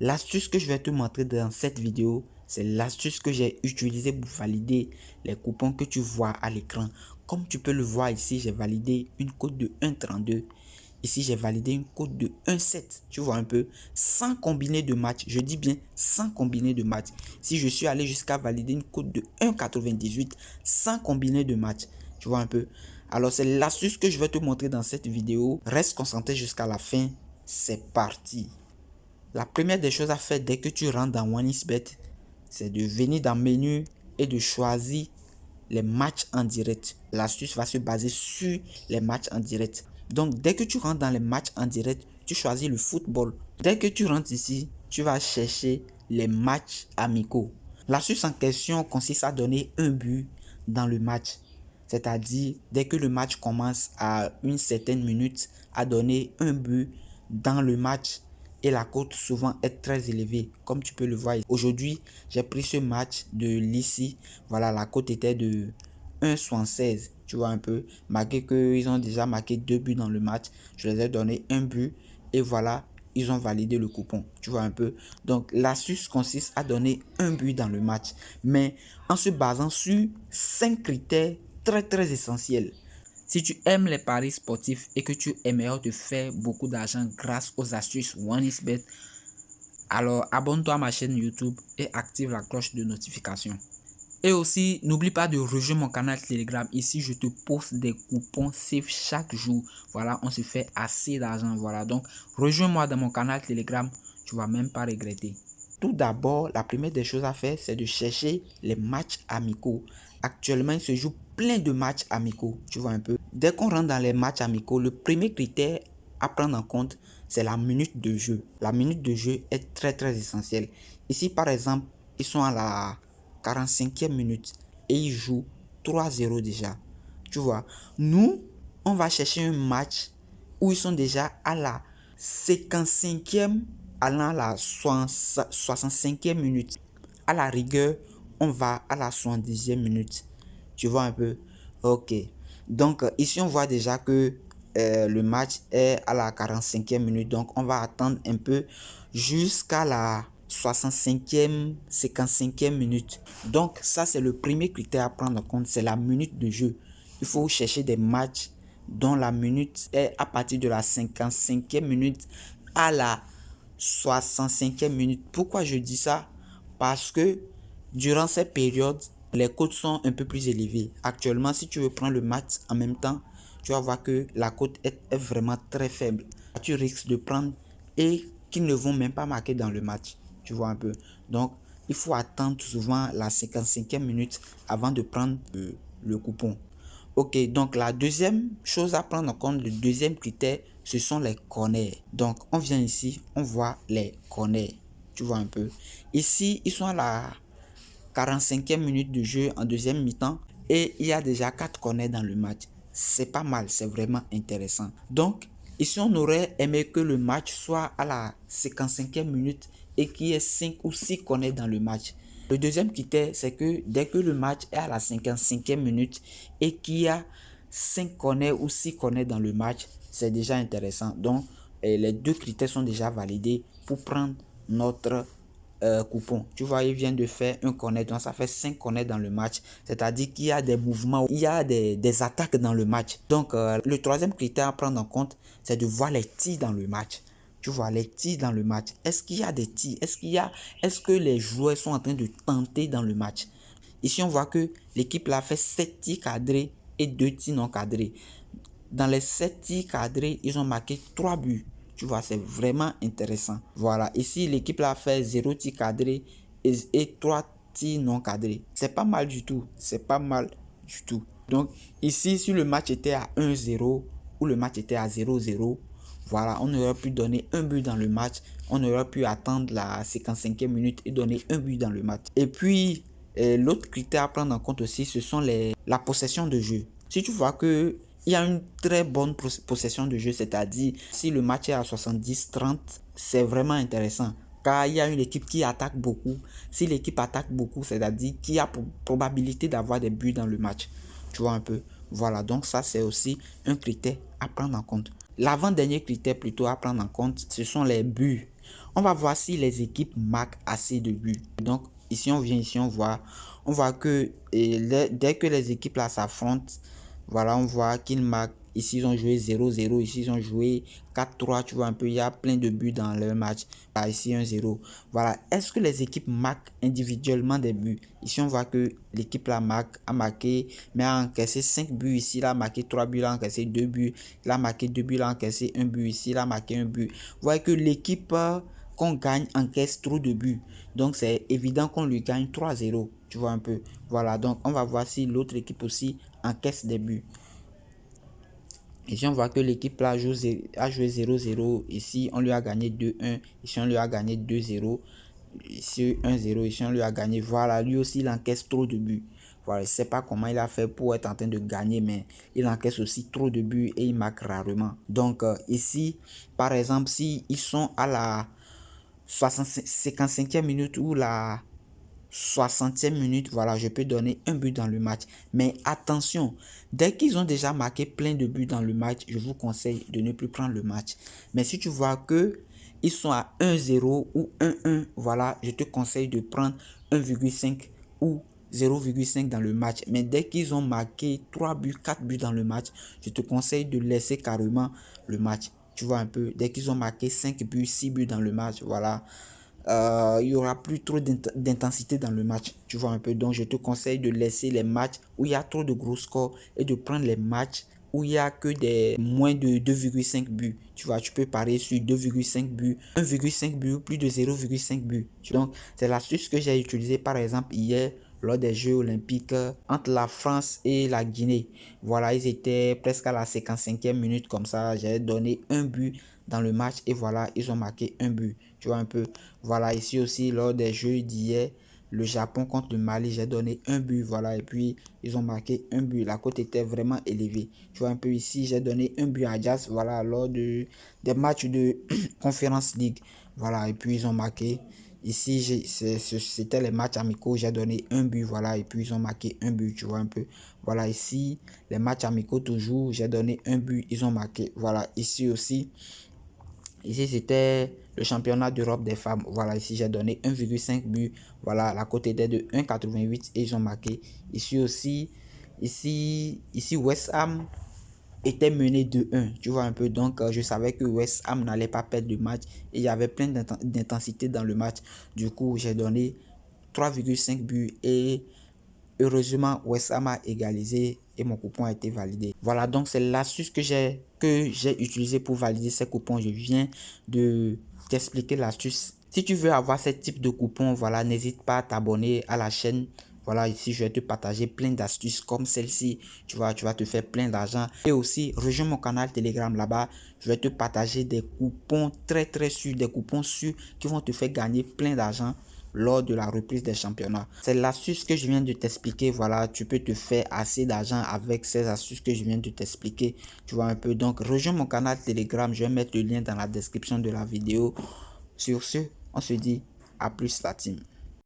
L'astuce que je vais te montrer dans cette vidéo, c'est l'astuce que j'ai utilisée pour valider les coupons que tu vois à l'écran. Comme tu peux le voir ici, j'ai validé une cote de 1,32. Ici, j'ai validé une cote de 1,7. Tu vois un peu, sans combiner de match. Je dis bien sans combiner de match. Si je suis allé jusqu'à valider une cote de 1,98 sans combiner de match. Tu vois un peu. Alors, c'est l'astuce que je vais te montrer dans cette vidéo. Reste concentré jusqu'à la fin. C'est parti. La première des choses à faire dès que tu rentres dans OneXBet, c'est de venir dans menu et de choisir les matchs en direct. L'astuce va se baser sur les matchs en direct. Donc, dès que tu rentres dans les matchs en direct, tu choisis le football. Dès que tu rentres ici, tu vas chercher les matchs amicaux. L'astuce en question consiste à donner un but dans le match. C'est-à-dire, dès que le match commence à une certaine minute, à donner un but dans le match. Et la cote souvent est très élevée, comme tu peux le voir. Aujourd'hui, j'ai pris ce match de l'ici. Voilà, la cote était de 1,76. Tu vois un peu, malgré qu'ils ont déjà marqué 2 buts dans le match. Je les ai donné un but et voilà, ils ont validé le coupon. Tu vois un peu. Donc, l'astuce consiste à donner un but dans le match, mais en se basant sur 5 critères très essentiels. Si tu aimes les paris sportifs et que tu aimerais te faire beaucoup d'argent grâce aux astuces OneXBet, alors abonne-toi à ma chaîne YouTube et active la cloche de notification. Et aussi, n'oublie pas de rejoindre mon canal Telegram. Ici, je te poste des coupons safe chaque jour. Voilà, on se fait assez d'argent. Voilà, donc rejoins-moi dans mon canal Telegram. Tu vas même pas regretter. Tout d'abord, la première des choses à faire, c'est de chercher les matchs amicaux. Actuellement, il se joue plein de matchs amicaux. Tu vois un peu. Dès qu'on rentre dans les matchs amicaux, le premier critère à prendre en compte, c'est la minute de jeu. La minute de jeu est très essentielle. Ici, par exemple, ils sont à la 45e minute et ils jouent 3-0 déjà. Tu vois, nous, on va chercher un match où ils sont déjà à la 55e, allant à la 65e minute. À la rigueur, on va à la 70e minute. Tu vois un peu? Ok. Donc, ici, on voit déjà que le match est à la 45e minute. Donc, on va attendre un peu jusqu'à la 65e, 55e minute. Donc, ça, c'est le premier critère à prendre en compte. C'est la minute de jeu. Il faut chercher des matchs dont la minute est à partir de la 55e minute à la 65e minute. Pourquoi je dis ça? Parce que durant cette période, les cotes sont un peu plus élevées. Actuellement, si tu veux prendre le match en même temps, tu vas voir que la cote est vraiment très faible. Tu risques de prendre et qu'ils ne vont même pas marquer dans le match. Tu vois un peu. Donc, il faut attendre souvent la 55e minute avant de prendre le coupon. Ok, donc la deuxième chose à prendre en compte, le deuxième critère, ce sont les corners. Donc, on vient ici, on voit les corners. Tu vois un peu. Ici, ils sont à la 45e minute de jeu en deuxième mi-temps et il y a déjà 4 corners dans le match. C'est pas mal, c'est vraiment intéressant. Donc, ici, on aurait aimé que le match soit à la 55e minute et qu'il y ait 5 ou 6 corners dans le match. Le deuxième critère, c'est que dès que le match est à la 55e minute et qu'il y a 5 corners ou 6 corners dans le match, c'est déjà intéressant. Donc, les deux critères sont déjà validés pour prendre notre coupon. Tu vois, il vient de faire un corner, donc ça fait 5 corners dans le match. C'est-à-dire qu'il y a des mouvements, il y a des attaques dans le match. Donc, le troisième critère à prendre en compte, c'est de voir les tirs dans le match. Tu vois, les tirs dans le match. Est-ce qu'il y a des tirs? Est-ce que les joueurs sont en train de tenter dans le match? Ici, on voit que l'équipe là fait 7 tirs cadrés et 2 tirs non cadrés. Dans les 7 tirs cadrés, ils ont marqué 3 buts. Tu vois, c'est vraiment intéressant. Voilà, ici, l'équipe là fait 0 tir cadré et 3 tirs non cadrés. C'est pas mal du tout. C'est pas mal du tout. Donc, ici, si le match était à 1-0 ou le match était à 0-0, voilà, on aurait pu donner un but dans le match. On aurait pu attendre la 55e minute et donner un but dans le match. Et puis, l'autre critère à prendre en compte aussi, ce sont la possession de jeu. Si tu vois que il y a une très bonne possession de jeu, c'est-à-dire si le match est à 70-30, c'est vraiment intéressant. Car il y a une équipe qui attaque beaucoup. Si l'équipe attaque beaucoup, c'est-à-dire qu'il y a probabilité d'avoir des buts dans le match. Tu vois un peu. Voilà, donc ça c'est aussi un critère à prendre en compte. L'avant-dernier critère plutôt à prendre en compte, ce sont les buts. On va voir si les équipes marquent assez de buts. Donc ici on vient, ici on voit que dès que les équipes là s'affrontent, voilà, on voit qu'ils marquent. Ici, ils ont joué 0-0. Ici, ils ont joué 4-3. Tu vois un peu, il y a plein de buts dans leur match. Là, ici, 1-0. Voilà. Est-ce que les équipes marquent individuellement des buts? Ici, on voit que l'équipe là a marqué, mais a encaissé 5 buts. Ici, il a marqué 3 buts, il a encaissé 2 buts. Il a marqué 2 buts, il a encaissé 1 but. Ici, il a marqué 1 but. Vous voyez que l'équipe qu'on gagne encaisse trop de buts. Donc, c'est évident qu'on lui gagne 3-0. Tu vois un peu. Voilà. Donc, on va voir si l'autre équipe aussi encaisse des buts. Ici, on voit que l'équipe là a joué 0-0. Ici, on lui a gagné 2-1. Ici, on lui a gagné 2-0. Ici, 1-0. Ici, on lui a gagné. Voilà, lui aussi, il encaisse trop de buts. Voilà, je ne sais pas comment il a fait pour être en train de gagner, mais il encaisse aussi trop de buts et il marque rarement. Donc, ici, par exemple, si ils sont à la 55e minute ou la 60e minute, voilà, je peux donner un but dans le match. Mais attention, dès qu'ils ont déjà marqué plein de buts dans le match, je vous conseille de ne plus prendre le match. Mais si tu vois que ils sont à 1-0 ou 1-1, voilà, je te conseille de prendre 1,5 ou 0,5 dans le match. Mais dès qu'ils ont marqué 3 buts, 4 buts dans le match, je te conseille de laisser carrément le match. Tu vois un peu, dès qu'ils ont marqué 5 buts, 6 buts dans le match, voilà, il y aura plus trop d'intensité dans le match. Tu vois un peu. Donc, je te conseille de laisser les matchs où il y a trop de gros scores et de prendre les matchs où il y a que des moins de 2,5 buts. Tu vois, tu peux parier sur 2,5 buts, 1,5 buts, plus de 0,5 buts. Donc, c'est l'astuce que j'ai utilisée par exemple hier lors des Jeux olympiques entre la France et la Guinée. Voilà, ils étaient presque à la 55e minute comme ça. J'ai donné un but dans le match et voilà, ils ont marqué un but. Tu vois un peu. Voilà, ici aussi, lors des Jeux d'hier, le Japon contre le Mali, j'ai donné un but, voilà, et puis ils ont marqué un but. La cote était vraiment élevée. Tu vois un peu ici, j'ai donné un but à Jazz, voilà, lors des matchs de Conference League. Voilà, et puis ils ont marqué. Ici, c'était les matchs amicaux, j'ai donné un but, voilà, et puis ils ont marqué un but, tu vois un peu. Voilà, ici, les matchs amicaux toujours, j'ai donné un but, ils ont marqué. Voilà, ici aussi, ici c'était le championnat d'Europe des femmes. Voilà, ici j'ai donné 1,5 but. Voilà, la cote était de 1,88 et ils ont marqué. Ici aussi, ici West Ham était mené de 1. Tu vois un peu, donc je savais que West Ham n'allait pas perdre le match et il y avait plein d'intensité dans le match. Du coup, j'ai donné 3,5 buts et heureusement West Ham a égalisé et mon coupon a été validé. Voilà, donc c'est l'astuce que j'ai utilisé pour valider ces coupons. Je viens de t'expliquer l'astuce. Si tu veux avoir ce type de coupon, voilà, n'hésite pas à t'abonner à la chaîne. Voilà, ici, je vais te partager plein d'astuces comme celle-ci. Tu vas te faire plein d'argent. Et aussi, rejoins mon canal Telegram là-bas. Je vais te partager des coupons très sûrs, des coupons sûrs qui vont te faire gagner plein d'argent lors de la reprise des championnats. C'est l'astuce que je viens de t'expliquer. Voilà, tu peux te faire assez d'argent avec ces astuces que je viens de t'expliquer. Tu vois un peu. Donc, rejoins mon canal Telegram. Je vais mettre le lien dans la description de la vidéo. Sur ce, on se dit à plus la team.